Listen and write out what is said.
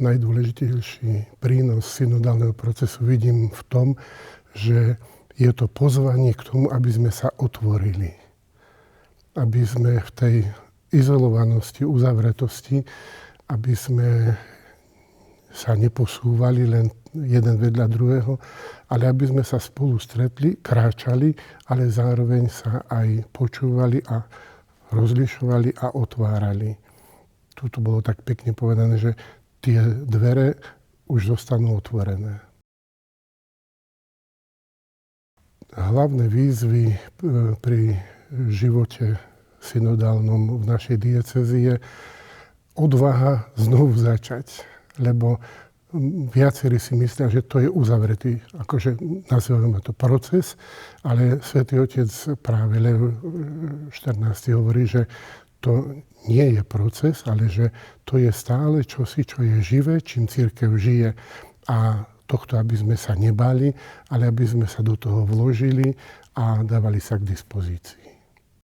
najdôležitejší prínos synodálneho procesu vidím v tom, že je to pozvanie k tomu, aby sme sa otvorili. Aby sme v tej izolovanosti, uzavretosti, aby sme sa neposúvali len jeden vedľa druhého, ale aby sme sa spolu stretli, kráčali, ale zároveň sa aj počúvali a rozlišovali a otvárali. Tu bolo tak pekne povedané, že tie dvere už zostanú otvorené. Hlavné výzvy pri živote synodálnom v našej diecézi je odvaha znovu začať, lebo viacerí si myslia, že to je uzavretý, akože nazývame to proces, ale Svätý Otec práve Leo XIV hovorí, že to nie je proces, ale že to je stále čosi, čo je živé, čím cirkev žije. A tohto, aby sme sa nebali, ale aby sme sa do toho vložili a dávali sa k dispozícii.